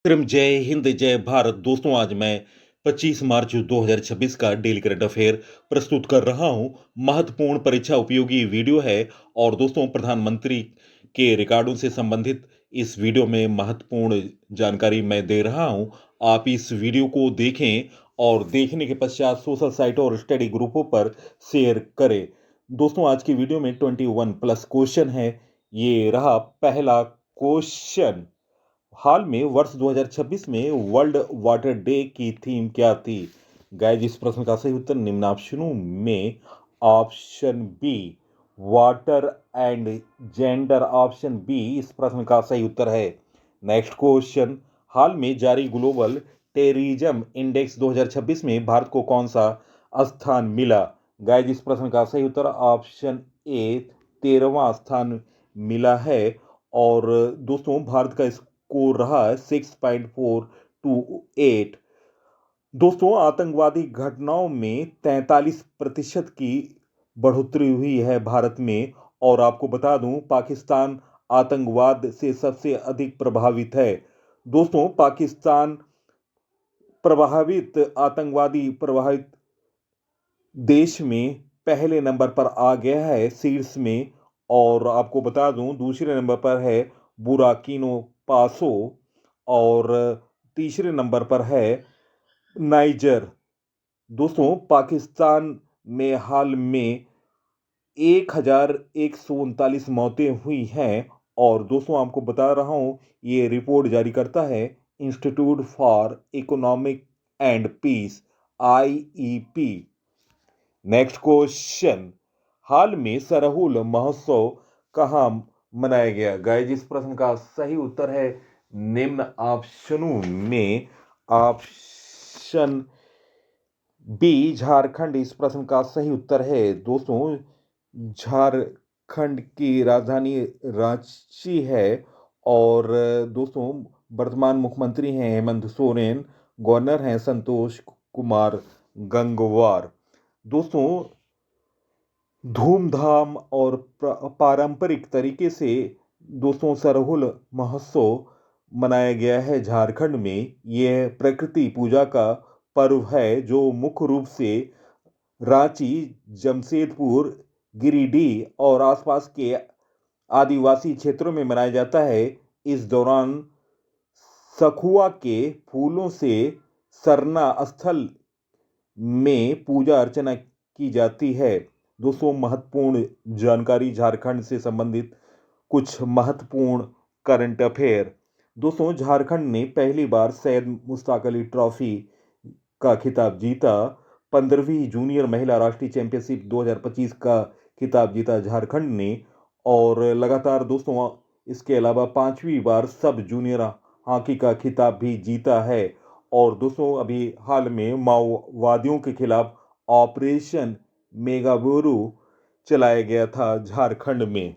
जय हिंद जय भारत। दोस्तों, आज मैं 25 मार्च 2026 का डेली करंट अफेयर प्रस्तुत कर रहा हूं। महत्वपूर्ण परीक्षा उपयोगी वीडियो है। और दोस्तों, प्रधानमंत्री के रिकॉर्डों से संबंधित इस वीडियो में महत्वपूर्ण जानकारी मैं दे रहा हूं। आप इस वीडियो को देखें और देखने के पश्चात सोशल साइटों और स्टडी ग्रुपों पर शेयर करें। दोस्तों, आज की वीडियो में 21 प्लस क्वेश्चन है। ये रहा पहला क्वेश्चन। हाल में वर्ष 2026 में वर्ल्ड वाटर डे की थीम क्या थी? गाइस, इस प्रश्न का सही उत्तर निम्न ऑप्शनों में option B water and gender, option B इस प्रश्न का सही उत्तर है। Next question. हाल में जारी ग्लोबल टेररिज्म इंडेक्स 2026 में भारत को कौन सा स्थान मिला? गाइस, इस प्रश्न का सही उत्तर ऑप्शन ए 13वां स्थान मिला है। और दोस्तों, भारत का स्कोर रहा है 6.428। दोस्तों, आतंकवादी घटनाओं में 43% की बढ़ोतरी हुई है भारत में। और आपको बता दूं, पाकिस्तान आतंकवाद से सबसे अधिक प्रभावित है। दोस्तों, पाकिस्तान आतंकवादी प्रभावित देश में पहले नंबर पर आ गया है, शीर्ष में। और आपको बता दूं, दूसरे नंबर पर है बुराकिनो पासो और तीसरे नंबर पर है नाइजर। दोस्तों, पाकिस्तान में हाल में 1139 मौतें हुई हैं। और दोस्तों, आपको बता रहा हूं, ये रिपोर्ट जारी करता है institute for economic and peace, IEP. Next question. हाल में सरहुल महोत्सव कहाँ मनाया गया? गाइस, इस प्रश्न का सही उत्तर है निम्न ऑप्शनों में ऑप्शन बी झारखंड इस प्रश्न का सही उत्तर है। दोस्तों, झारखंड की राजधानी रांची है। और दोस्तों, वर्तमान मुख्यमंत्री हैं हेमंत सोरेन, गवर्नर हैं संतोष कुमार गंगवार। दोस्तों, धूमधाम और पारंपरिक तरीके से दोस्तों सरहुल महोत्सव मनाया गया है झारखंड में। यह प्रकृति पूजा का पर्व है जो मुख्य रूप से रांची, जमशेदपुर, गिरिडीह और आसपास के आदिवासी क्षेत्रों में मनाया जाता है। इस दौरान सखुआ के फूलों से सरना स्थल में पूजा अर्चना की जाती है। दोस्तों, महत्वपूर्ण जानकारी झारखंड से संबंधित कुछ महत्वपूर्ण करंट अफेयर। दोस्तों, झारखंड ने पहली बार सैयद मुश्ताक अली ट्रॉफी का खिताब जीता। 15वीं जूनियर महिला राष्ट्रीय चैंपियनशिप 2025 का खिताब जीता झारखंड ने। और लगातार दोस्तों, इसके अलावा 5वीं बार सब जूनियर हॉकी का खिताब भी जीता है। और दोस्तों, अभी हाल में माओवादियों के खिलाफ ऑपरेशन मेगाबुरु चलाया गया था झारखंड में।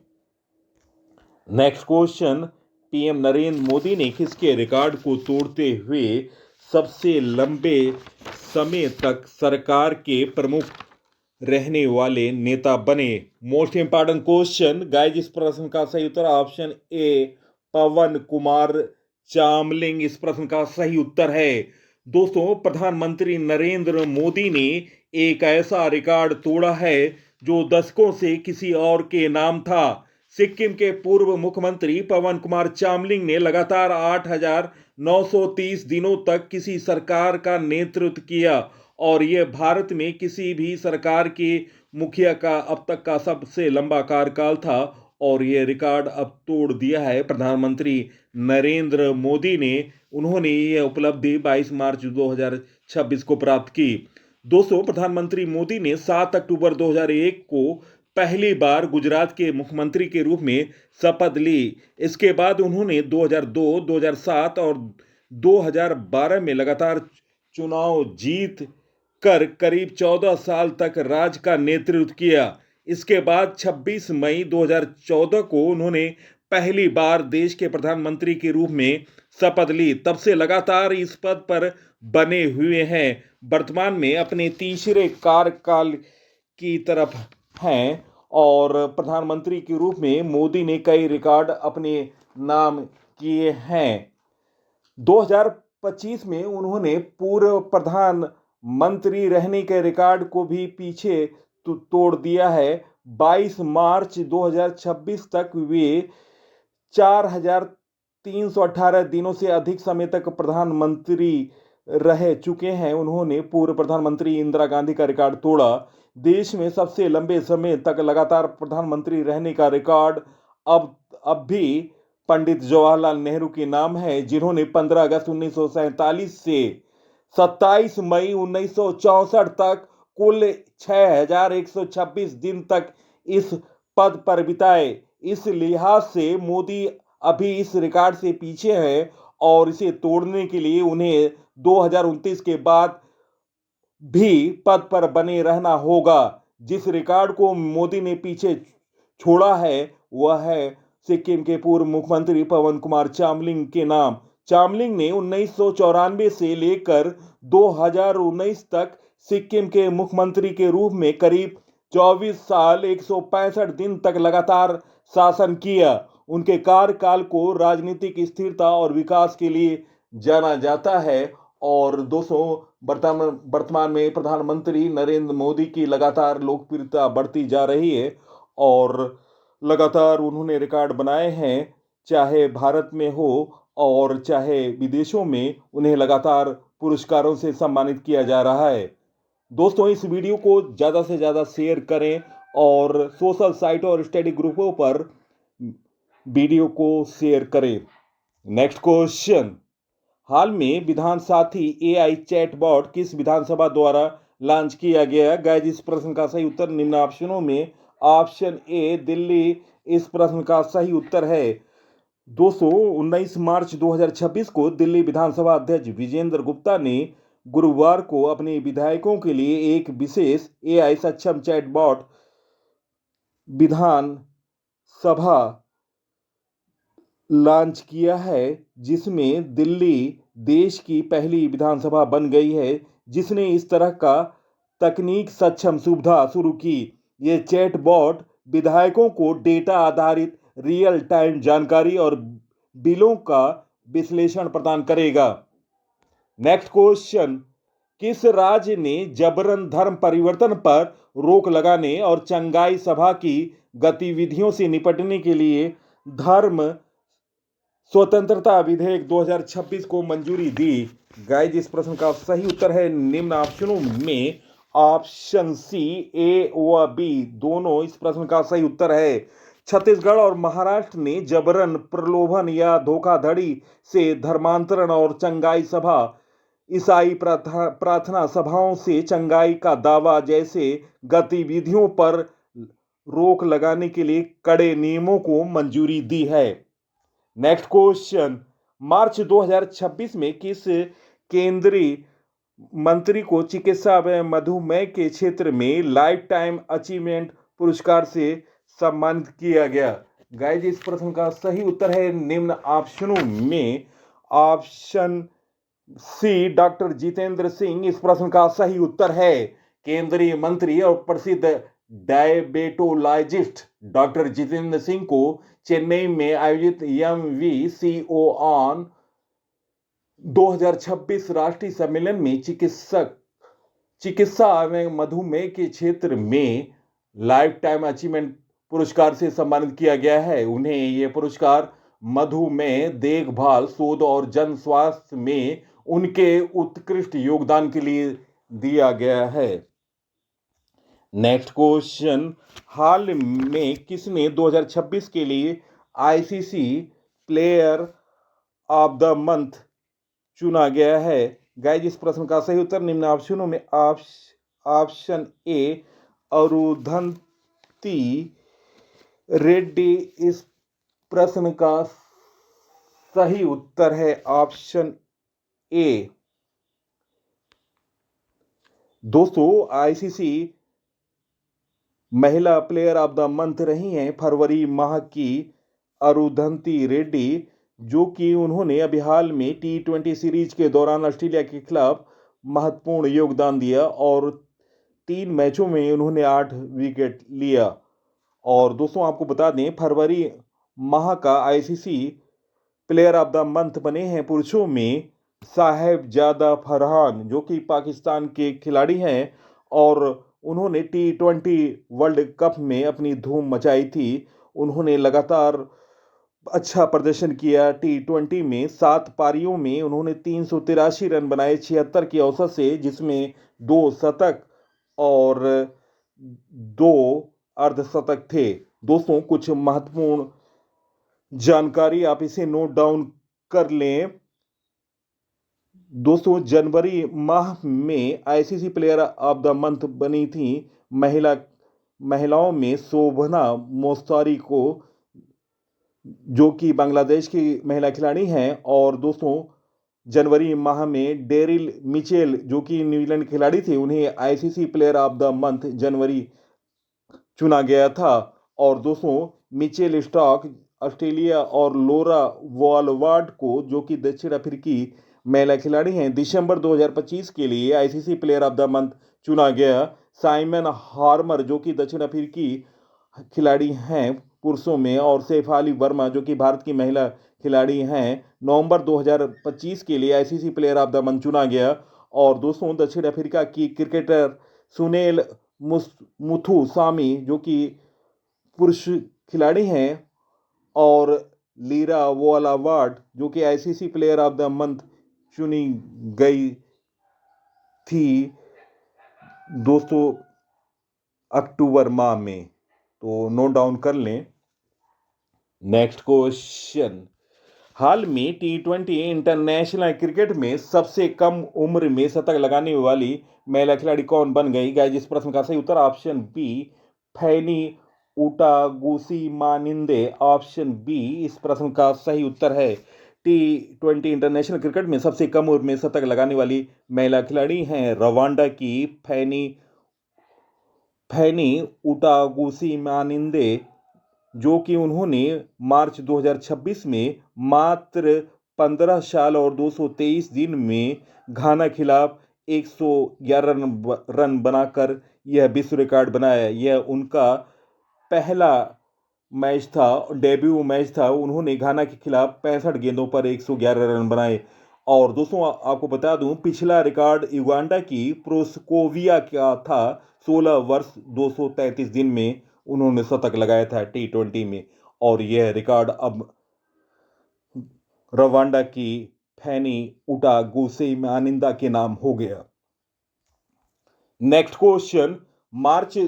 Next question. PM Narendra Modi ने किसके रिकॉर्ड को तोड़ते हुए सबसे लंबे समय तक सरकार के प्रमुख रहने वाले नेता बने? Most important question. गाइस, इस प्रश्न का सही उत्तर ऑप्शन ए पवन कुमार चामलिंग इस प्रश्न का सही उत्तर है। दोस्तों, प्रधानमंत्री नरेंद्र मोदी ने एक ऐसा रिकॉर्ड तोड़ा है जो दशकों से किसी और के नाम था। सिक्किम के पूर्व मुख्यमंत्री पवन कुमार चामलिंग ने लगातार 8,930 दिनों तक किसी सरकार का नेतृत्व किया। और यह भारत में किसी भी सरकार के मुखिया का अब तक का सबसे लंबा कार्यकाल था। और यह रिकॉर्ड अब तोड़ दिया है प्रधानमंत्री नरेंद्र मोदी ने। उन्होंने यह उपलब्धि 22 मार्च 2026 को प्राप्त की। दोस्तों, प्रधानमंत्री मोदी ने 7 अक्टूबर 2001 को पहली बार गुजरात के मुख्यमंत्री के रूप में शपथ ली। इसके बाद उन्होंने 2002, 2007 और 2012 में लगातार चुनाव जीत कर करीब 14 साल तक राज्य का नेतृत्व किया। इसके बाद 26 मई 2014 को उन्होंने पहली बार देश के प्रधानमंत्री के रूप में शपथ ली। तब से लगातार इस पद पर बने हुए हैं। वर्तमान में अपने तीसरे कार्यकाल की तरफ हैं। और प्रधानमंत्री के रूप में मोदी ने कई रिकॉर्ड अपने नाम किए हैं। 2025 में उन्होंने पूर्व प्रधानमंत्री रहने के रिकॉर्ड को भी पीछे तोड़ दिया है। 22 मार्च 2026 तक वे 4,318 दिनों से अधिक समय तक प्रधानमंत्री रह चुके हैं। उन्होंने पूर्व प्रधानमंत्री इंदिरा गांधी का रिकॉर्ड तोड़ा। देश में सबसे लंबे समय तक लगातार प्रधानमंत्री रहने का रिकॉर्ड अब भी पंडित जवाहरलाल नेहरू के नाम है, जिन्होंने 15 अगस्त 1947 से 27 मई 1964 तक कुल 6,126 दिन तक इस पद पर बिताए। इस लिहाज से मोदी अभी इस रिकॉर्ड से पीछे हैं और इसे तोड़ने के लिए उन्हें 2029 के बाद भी पद पर बने रहना होगा। जिस रिकॉर्ड को मोदी ने पीछे छोड़ा है वह है सिक्किम के पूर्व मुख्यमंत्री पवन कुमार चामलिंग के नाम। चामलिंग ने 1994 से लेकर 2019 तक सिक्किम के मुख्यमंत्री के रूप में करीब 24 साल 165 दिन तक लगातार शासन किया। उनके कार्यकाल को राजनीतिक स्थिरता और विकास के लिए जाना जाता है। और दोस्तों, वर्तमान में प्रधानमंत्री नरेंद्र मोदी की लगातार लोकप्रियता बढ़ती जा रही है और लगातार उन्होंने रिकॉर्ड बनाए हैं, चाहे भारत में हो और चाहे विदेशों में। उन्हें लगातार पुरस्कारों से सम्मानित किया जा रहा है। दोस्तों, इस वीडियो को ज़्यादा से ज़्यादा शेयर करें और सोशल साइट और स्टडी ग्रुपों पर वीडियो को शेयर करें। नेक्स्ट क्वेश्चन, हाल में विधान साथी AI चैटबॉट किस विधानसभा द्वारा लॉन्च किया गया? गाइस, इस प्रश्न का सही उत्तर निम्न ऑप्शनों में ऑप्शन ए दिल्ली इस प्रश्न का सही उत्तर है। दोस्तों, 19 मार्च 2026 को दिल्ली विधानसभा अध्यक्ष विजेंद्र गुप्ता ने गुरुवार को अपने विधायकों के लिए एक विशेष AI सक्षम चैटबॉट विधान सभा लॉन्च किया है, जिसमें दिल्ली देश की पहली विधानसभा बन गई है जिसने इस तरह का तकनीक सक्षम सुविधा शुरू की। ये चैटबॉट विधायकों को डेटा आधारित रियल टाइम जानकारी और बिलों का विश्लेषण प्रदान करेगा। नेक्स्ट क्वेश्चन, किस राज्य ने जबरन धर्म परिवर्तन पर रोक लगाने और चंगाई सभा की गतिविधियों से निपटने के लिए धर्म स्वतंत्रता विधेयक 2026 को मंजूरी दी? गाइस, इस प्रश्न का सही उत्तर है निम्न ऑप्शनों में ऑप्शन सी ए व बी दोनों इस प्रश्न का सही उत्तर है। छत्तीसगढ़ और महाराष्ट्र ने जबरन प्रलोभन या धोखाधड़ी से धर्मांतरण और चंगाई सभा, ईसाई प्रार्थना सभाओं से चंगाई का दावा जैसे गतिविधियों पर रोक लगाने के लिए कड़े नियमों को मंजूरी दी है। नेक्स्ट क्वेश्चन, मार्च 2026 में किस केंद्रीय मंत्री को चिकित्सा व मधुमेह के क्षेत्र में लाइफ टाइम अचीवमेंट पुरस्कार से सम्मानित किया गया? गाइस, इस प्रश्न का सही उत्तर है निम्न ऑप्शनों में option C doctor Jitendra Singh इस प्रश्न का सही उत्तर है। केंद्रीय मंत्री और प्रसिद्ध डायबिटोलॉजिस्ट डॉक्टर जितेंद्र सिंह को चेन्नई में आयोजित MVCO ऑन 2026 राष्ट्रीय सम्मेलन में चिकित्सा एवं मधुमेह के क्षेत्र में लाइफ टाइम अचीवमेंट पुरस्कार से सम्मानित किया गया है। उन्हें यह पुरस्कार मधुमेह देखभाल, शोध और जन स्वास्थ्य में उनके उत्कृष्ट योगदान के लिए दिया गया है। नेक्स्ट क्वेश्चन, हाल में किसने 2026 के लिए ICC player of the month चुना गया है? गाइस, इस प्रश्न का सही उत्तर निम्न ऑप्शनों में ऑप्शन ए अरुंधति रेड्डी इस प्रश्न का सही उत्तर है। Option A. दोस्तों, ICC महिला प्लेयर ऑफ द मंथ रही हैं फरवरी माह की अरुंधति रेड्डी, जो कि उन्होंने अभी हाल में T20 सीरीज के दौरान ऑस्ट्रेलिया के खिलाफ महत्वपूर्ण योगदान दिया और 3 मैचों में उन्होंने 8 विकेट लिया। और दोस्तों, आपको बता दें, फरवरी माह का ICC player of the month बने हैं पुरुषों में साहेबजादा फरहान, जो कि पाकिस्तान के खिलाड़ी हैं और उन्होंने T20 वर्ल्ड कप में अपनी धूम मचाई थी। उन्होंने लगातार अच्छा प्रदर्शन किया। T20 में 7 पारियों में उन्होंने 383 रन बनाए 76 की औसत से, जिसमें 2 शतक और 2 अर्धशतक थे। दोस्तों, कुछ महत्वपूर्ण जानकारी आप इसे नोट डाउन कर लें। दोस्तों, जनवरी माह में ICC player of the month बनी थी महिलाओं में शोभना मोस्तारी को, जो कि बांग्लादेश की महिला खिलाड़ी हैं। और दोस्तों, जनवरी माह में डेरिल मिचेल, जो कि न्यूजीलैंड खिलाड़ी थे, उन्हें ICC player of the month जनवरी चुना गया था। और दोस्तों, मिचेल स्टार्क ऑस्ट्रेलिया और लोरा वॉलवार्ड को, जो कि दक्षिण अफ्रीकी महिला खिलाड़ी हैं, दिसंबर 2025 के लिए ICC player of the month चुना गया। साइमन हार्मर, जो कि दक्षिण अफ्रीकी खिलाड़ी हैं पुरुषों में, और शेफाली वर्मा, जो कि भारत की महिला खिलाड़ी हैं, नवंबर 2025 के लिए ICC player of the month चुना गया। और दोस्तों, दक्षिण अफ्रीका की क्रिकेटर सुनील मुथुसामी, जो कि पुरुष खिलाड़ी हैं, और लीरा वॉलवार्ड, जो कि ICC player of the month चुनी गई थी दोस्तों अक्टूबर माह में। तो नोट डाउन कर लें। नेक्स्ट क्वेश्चन, हाल में T20 इंटरनेशनल क्रिकेट में सबसे कम उम्र में शतक लगाने वाली महिला खिलाड़ी कौन बन गई? गाइस, इस प्रश्न का सही उत्तर ऑप्शन बी, फैनी उटागुसीमानिंदे। ऑप्शन बी इस प्रश्न का सही उत्तर है। T20 इंटरनेशनल क्रिकेट में सबसे कम उम्र में शतक लगाने वाली महिला खिलाड़ी हैं रवांडा की फैनी उटागुसीमानिंदे, जो कि उन्होंने मार्च 2026 में मात्र 15 साल और 223 दिन में घाना खिलाफ 111 रन बनाकर यह विश्व रिकॉर्ड बनाया। यह उनका पहला मैच था, डेब्यू मैच था। उन्होंने घाना के खिलाफ 65 गेंदों पर 111 रन बनाए। और दोस्तों, आपको बता दूं, पिछला रिकॉर्ड युगांडा की प्रोस्कोविया का था। 16 वर्ष 233 दिन में उन्होंने शतक लगाया था T20 में, और यह रिकॉर्ड अब रवांडा की फैनी उटागुसीमानिंदा के नाम हो गया। नेक्स्ट क्वेश्चन, मार्च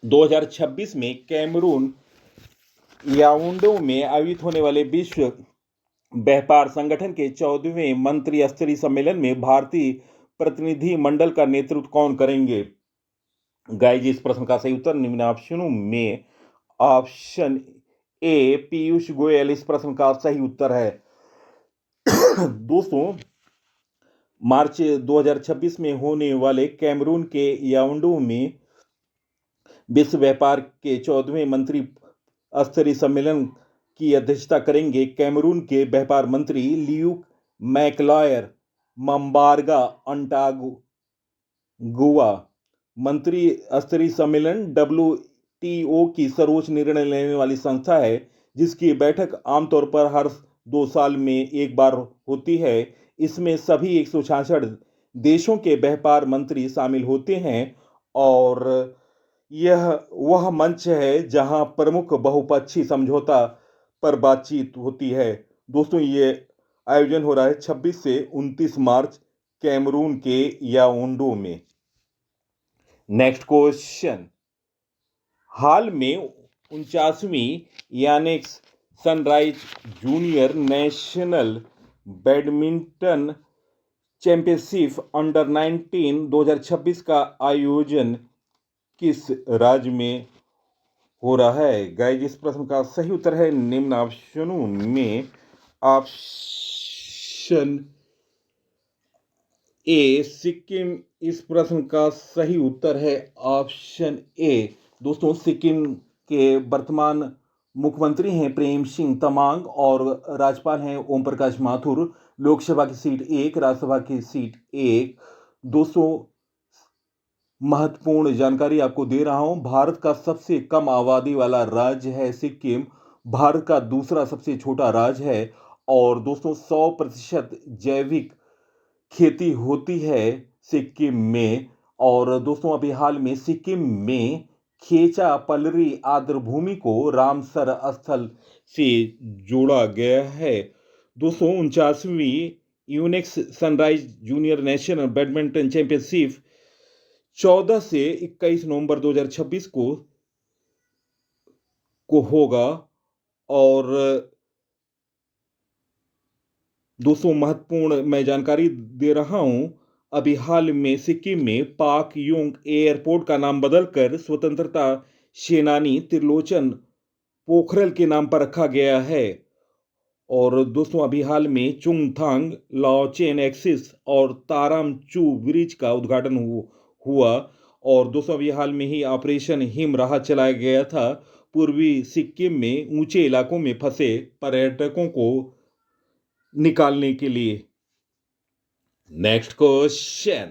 2026 में कैमरून याओंडे में आयोजित होने वाले विश्व व्यापार संगठन के 14वें मंत्री स्तरीय सम्मेलन में भारतीय प्रतिनिधि मंडल का नेतृत्व कौन करेंगे? गाइस, इस प्रश्न का सही उत्तर निम्न ऑप्शनों में ऑप्शन ए पीयूष गोयल इस प्रश्न का सही उत्तर है। दोस्तों, मार्च 2026 में होने वाले कैमरून के याओंडे में विश्व व्यापार के 14वें मंत्री स्तरीय सम्मेलन की अध्यक्षता करेंगे कैमरून के व्यापार मंत्री ल्यूक मैकलॉयर मम्बारगा अंटागुआ। मंत्री स्तरीय सम्मेलन WTO की सर्वोच्च निर्णय लेने वाली संस्था है, जिसकी बैठक आमतौर पर हर 2 साल में एक बार होती है। इसमें सभी 166 देशों के व्यापार मंत्री शामिल होते हैं, और यह वह मंच है जहां प्रमुख बहुपक्षीय समझौता पर बातचीत होती है। दोस्तों, ये आयोजन हो रहा है 26 से 29 मार्च कैमरून के याओंडे में। नेक्स्ट क्वेश्चन, हाल में 49वीं Yonex Sunrise junior national badminton championship under 19 2026 का आयोजन किस राज्य में हो रहा है? गाइस, इस प्रश्न का सही उत्तर है निम्न ऑप्शनों में ऑप्शन ए सिक्किम इस प्रश्न का सही उत्तर है ऑप्शन ए। दोस्तों, सिक्किम के वर्तमान मुख्यमंत्री हैं प्रेम सिंह तमांग, और राज्यपाल हैं ओम प्रकाश माथुर। लोकसभा की सीट 1, राज्यसभा की सीट 1। दोस्तों, महत्वपूर्ण जानकारी आपको दे रहा हूं। भारत का सबसे कम आबादी वाला राज्य है सिक्किम। भारत का दूसरा सबसे छोटा राज्य है और दोस्तों 100% जैविक खेती होती है सिक्किम में। और दोस्तों अभी हाल में सिक्किम में खेचा पलरी आर्द्रभूमि को रामसर स्थल से जोड़ा गया है। दोस्तों 49वीं Yonex Sunrise junior national badminton championship 14 से 21 नवंबर 2026 को होगा। और दोस्तों महत्वपूर्ण मैं जानकारी दे रहा हूं, अभी हाल में सिक्किम में पाक योंग एयरपोर्ट का नाम बदलकर स्वतंत्रता सेनानी त्रिलोचन पोखरल के नाम पर रखा गया है। और दोस्तों अभी हाल में चुंगथांग लाओचेन एक्सिस और ताराम चू ब्रिज का उद्घाटन हुआ। और दोस्तों अभी हाल में ही ऑपरेशन हिम राहत चलाया गया था पूर्वी सिक्किम में ऊंचे इलाकों में फंसे पर्यटकों को निकालने के लिए। नेक्स्ट क्वेश्चन,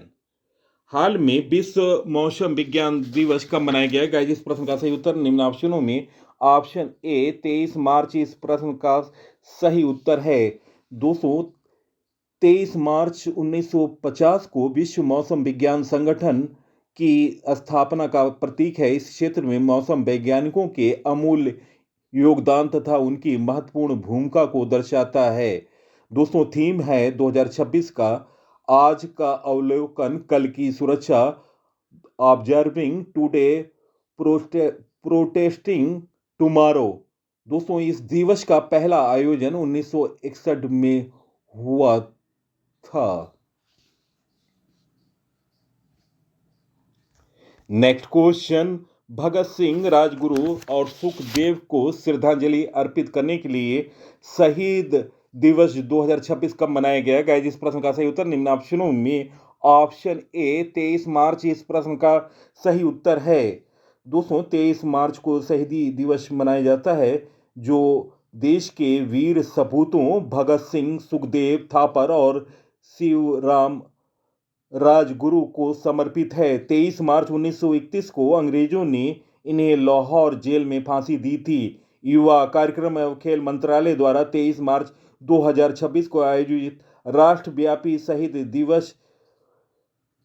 हाल में विश्व मौसम विज्ञान दिवस कब मनाया गया? गाइस इस प्रश्न का सही उत्तर निम्न ऑप्शनों में ऑप्शन ए 23 मार्च इस प्रश्न का सही उत्तर है। दोस्तों 23 मार्च 1950 को विश्व मौसम विज्ञान संगठन की स्थापना का प्रतीक है। इस क्षेत्र में मौसम वैज्ञानिकों के अमूल्य योगदान तथा उनकी महत्वपूर्ण भूमिका को दर्शाता है। दोस्तों थीम है 2026 का आज का अवलोकन कल की सुरक्षा, ऑब्जर्विंग टुडे प्रोटेस्टिंग टुमारो। दोस्तों इस दिवस का पहला आयोजन 1961 में हुआ था। नेक्स्ट क्वेश्चन, भगत सिंह, राजगुरु और सुखदेव को श्रद्धांजलि अर्पित करने के लिए शहीद दिवस 2026 कब मनाया गया? गाइस इस प्रश्न का सही उत्तर निम्न ऑप्शनों में ऑप्शन ए 23 मार्च इस प्रश्न का सही उत्तर है। दोस्तों 23 मार्च को शहीदी दिवस मनाया जाता है जो देश के वीर सपूतों भगत सिंह, सुखदेव थापर और शिवराम राजगुरु को समर्पित है। 23 मार्च 1931 को अंग्रेजों ने इन्हें लाहौर जेल में फांसी दी थी। युवा कार्यक्रम एवं खेल मंत्रालय द्वारा 23 मार्च 2026 को आयोजित राष्ट्रव्यापी शहीद दिवस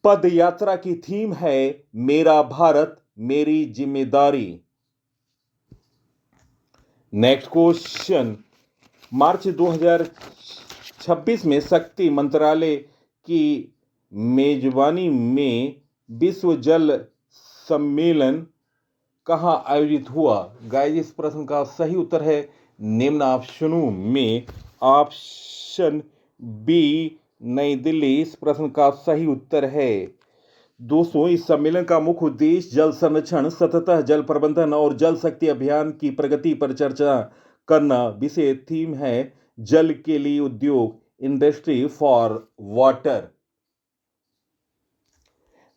पद यात्रा की थीम है मेरा भारत मेरी जिम्मेदारी। नेक्स्ट क्वेश्चन, मार्च 2026 में शक्ति मंत्रालय की मेजबानी में विश्व जल सम्मेलन कहाँ आयोजित हुआ? गाइस इस प्रश्न का सही उत्तर है निम्न ऑप्शनों में ऑप्शन बी नई दिल्ली इस प्रश्न का सही उत्तर है। दोस्तों इस सम्मेलन का मुख्य उद्देश्य जल संरक्षण, सतत जल प्रबंधन और जल शक्ति अभियान की प्रगति पर चर्चा करना। विषय थीम है जल के लिए उद्योग, industry for water.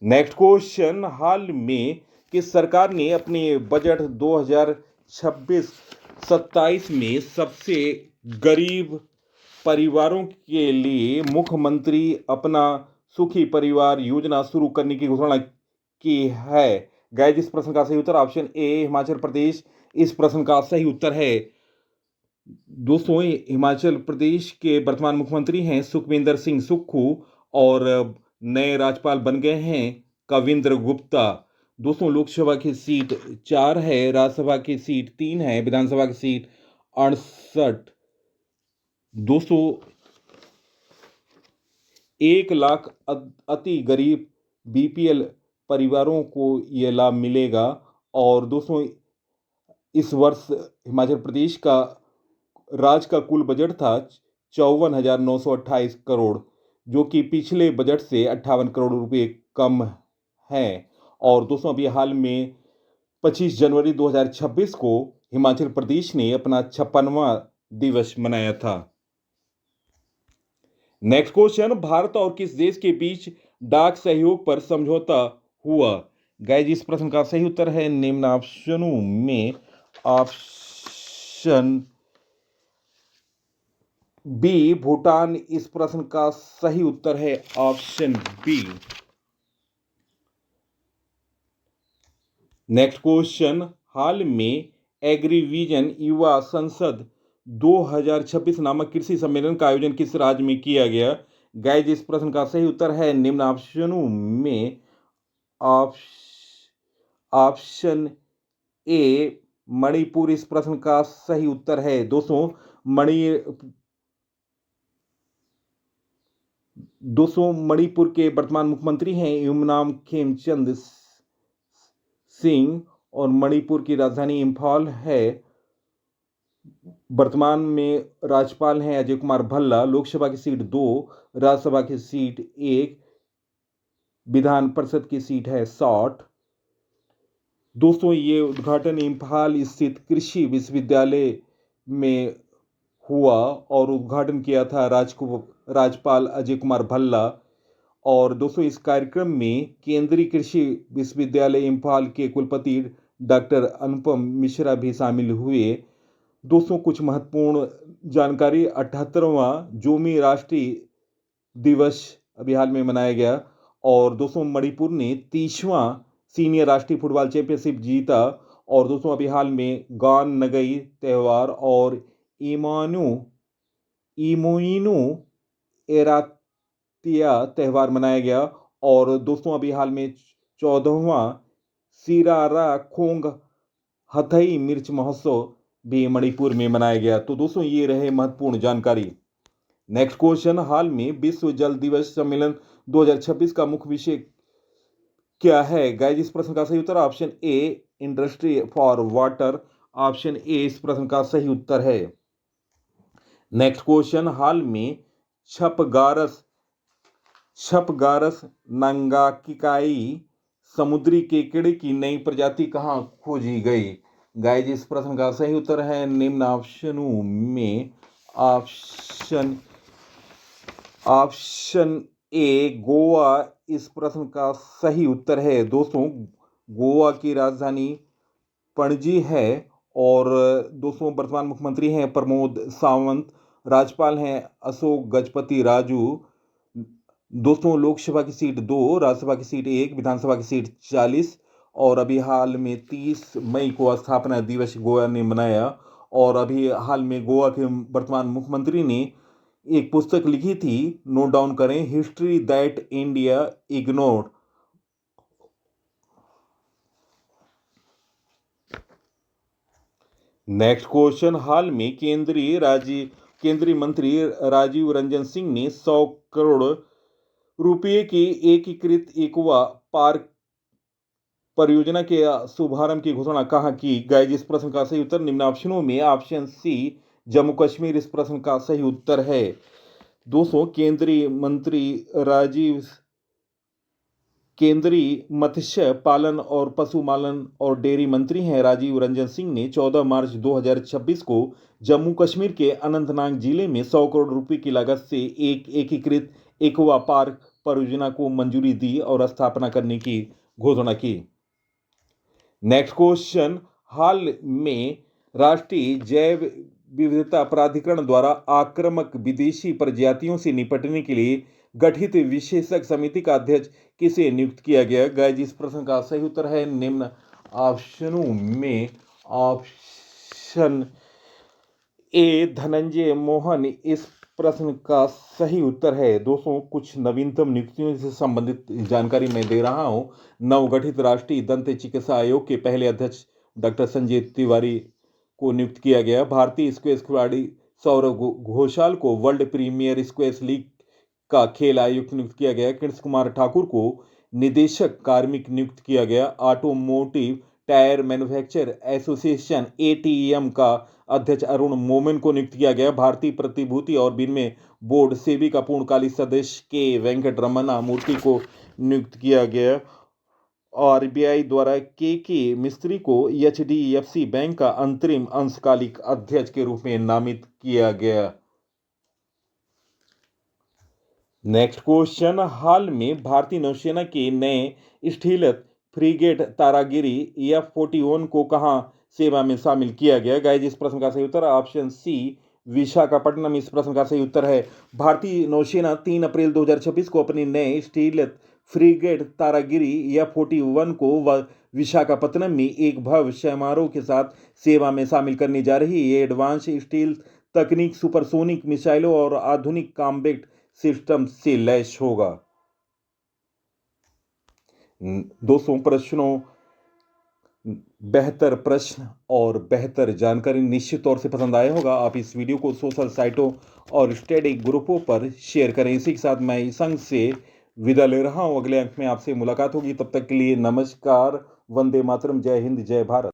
Next question, हाल में किस सरकार ने अपने बजट 2026-27 में सबसे गरीब परिवारों के लिए मुख्यमंत्री अपना सुखी परिवार योजना शुरू करने की घोषणा की है? गाइस इस प्रश्न का सही उत्तर ऑप्शन ए हिमाचल प्रदेश इस प्रश्न का सही उत्तर है। दोस्तों हिमाचल प्रदेश के वर्तमान मुख्यमंत्री हैं सुखविंदर सिंह सुक्खू और नए राज्यपाल बन गए हैं कविंद्र गुप्ता। दोस्तों लोकसभा की सीट 4 है, राज्यसभा की सीट 3 है, विधानसभा की सीट 68। दोस्तों 1 लाख अति गरीब बीपीएल परिवारों को यह लाभ मिलेगा। और दोस्तों इस वर्ष हिमाचल प्रदेश का राज्य का कुल बजट था 54,928 करोड़, जो कि पिछले बजट से 58 करोड़ रुपए कम है। और दोस्तों अभी हाल में 25 जनवरी 2026 को हिमाचल प्रदेश ने अपना 56वां दिवस मनाया था। नेक्स्ट क्वेश्चन, भारत और किस देश के बीच डाक सहयोग पर समझौता हुआ? गाइस इस प्रश्न का सही उत्तर है निम्न ऑप्शनों में ऑप्शन बी भूटान इस प्रश्न का सही उत्तर है ऑप्शन बी। नेक्स्ट क्वेश्चन, हाल में एग्रीविजन युवा संसद 2026 नामक कृषि सम्मेलन का आयोजन किस राज्य में किया गया? गाइस, इस प्रश्न का सही उत्तर है निम्न ऑप्शनों में ऑप्शन ए मणिपुर इस प्रश्न का सही उत्तर है। दोस्तों मणिपुर के वर्तमान मुख्यमंत्री हैं युमनाम खेमचंद सिंह और मणिपुर की राजधानी इंफाल है। वर्तमान में राज्यपाल हैं अजय कुमार भल्ला। लोकसभा की सीट 2, राज्यसभा की सीट 1, विधान परिषद की सीट है 60। दोस्तों ये उद्घाटन इंफाल स्थित कृषि विश्वविद्यालय में हुआ और उद्घाटन किया था राज्यपाल अजय कुमार भल्ला। और दोस्तों इस कार्यक्रम में केंद्रीय कृषि विश्वविद्यालय इंफाल के कुलपति डॉक्टर अनुपम मिश्रा भी शामिल हुए। दोस्तों कुछ महत्वपूर्ण जानकारी, 78वां जोमी राष्ट्रीय दिवस अभी हाल में मनाया गया। और दोस्तों मणिपुर ने 30वां सीनियर राष्ट्रीय फुटबॉल चैंपियनशिप जीता। और दोस्तों अभी हाल में गान नगई त्यौहार और इमोइनु एरातिया त्यौहार मनाया गया। और दोस्तों अभी हाल में 14वां सिरारा खोंग हथई मिर्च महोत्सव भी मणिपुर में मनाया गया। तो दोस्तों ये रहे महत्वपूर्ण जानकारी। नेक्स्ट क्वेश्चन, हाल में विश्व जल दिवस सम्मेलन 2026 का मुख्य विषय क्या है? गाइस, इस प्रश्न का सही उत्तर option A industry for water. Option A इस प्रश्न का सही उत्तर है। नेक्स्ट क्वेश्चन, हाल में छपगारस नंगाकिकाई समुद्री केकड़े की नई प्रजाति कहाँ खोजी गई? गाइस, इस प्रश्न का सही उत्तर है निम्न ऑप्शनों में ऑप्शन ए गोवा इस प्रश्न का सही उत्तर है। दोस्तों गोवा की राजधानी पणजी है। और दोस्तों वर्तमान मुख्यमंत्री हैं प्रमोद सावंत। राज्यपाल हैं अशोक गजपति राजू। दोस्तों लोकसभा की सीट 2, राज्यसभा की सीट 1, विधानसभा की सीट 40। और अभी हाल में 30 मई को स्थापना दिवस गोवा ने मनाया। और अभी हाल में गोवा के वर्तमान मुख्यमंत्री ने एक पुस्तक लिखी थी, नोट डाउन करें, history that India ignored. Next question, हाल में केंद्रीय मंत्री राजीव रंजन सिंह ने 100 करोड़ रुपये की एकीकृत एक्वा पार्क परियोजना के शुभारंभ की घोषणा कहाँ की? गाइस, इस प्रश्न का सही उत्तर निम्न ऑप्शनों में ऑप्शन सी जम्मू कश्मीर इस प्रश्न का सही उत्तर है। दोस्तों केंद्रीय मत्स्य पालन और पशुपालन और डेयरी मंत्री हैं राजीव रंजन सिंह ने 14 मार्च 2026 को जम्मू कश्मीर के अनंतनाग जिले में 100 करोड़ रुपए की लागत से एक एकीकृत एक्वा पार्क परियोजना को मंजूरी दी और स्थापना करने की घोषणा की। नेक्स्ट क्वेश्चन, हाल में राष्ट्रीय जैव विविधता प्राधिकरण द्वारा आक्रामक विदेशी प्रजातियों से निपटने के लिए गठित विशेषज्ञ समिति का अध्यक्ष किसे नियुक्त किया गया? गाइस, इस प्रश्न का सही उत्तर है निम्न ऑप्शनों में ऑप्शन ए धनंजय मोहन इस प्रश्न का सही उत्तर है। दोस्तों कुछ नवीनतम नियुक्तियों से संबंधित जानकारी मैं दे रहा हूं। नवगठित राष्ट्रीय दंत चिकित्सा आयोग के पहले अध्यक्ष डॉक्टर संजय तिवारी को नियुक्त किया गया। भारतीय स्क्वैश खिलाड़ी सौरव घोषाल को वर्ल्ड प्रीमियर स्क्वैश लीग का खेल आयुक्त नियुक्त किया गया। कृष्ण कुमार ठाकुर को निदेशक कार्मिक नियुक्त किया गया। Automotive tyre manufacture association ATM का अध्यक्ष अरुण मोमेन को नियुक्त किया गया। भारतीय प्रतिभूति और विनिमय बोर्ड सेबी का पूर्णकालिक सदस्य के वेंकटरमना मूर्ति को नियुक्त किया गया। आरबीआई द्वारा के मिस्त्री को एचडीएफसी बैंक का अंतरिम अंशकालिक अध्यक्ष के रूप में नामित किया गया। नेक्स्ट क्वेश्चन, हाल में भारतीय नौसेना के नए स्टीलथ फ्रिगेट तारागिरी F-41 को कहां सेवा में शामिल किया गया? गाइस, इस प्रश्न का सही उत्तर ऑप्शन सी विशाखापट्टनम इस प्रश्न का सही उत्तर है। भारतीय नौसेना 3 अप्रैल 2026 को अपने नए स्टीलथ फ्रीगेट तारागिरी F-41 को विशाखापत्तनम में एक भव्य समारोह के साथ सेवा में शामिल करने जा रही है। ये एडवांस स्टील तकनीक, सुपरसोनिक मिसाइलों और आधुनिक कॉम्बैट सिस्टम से लैस होगा। दोस्तों, बेहतर प्रश्न और बेहतर जानकारी निश्चित तौर से पसंद आया होगा। आप इस वीडियो को सोशल साइटों और स्टडी ग्रुपों पर शेयर करें। इसी के साथ मैं इस अंक से विदा ले रहा हूं। अगले अंक में आपसे मुलाकात होगी। तब तक के लिए नमस्कार। वंदे मातरम। जय हिंद, जय भारत।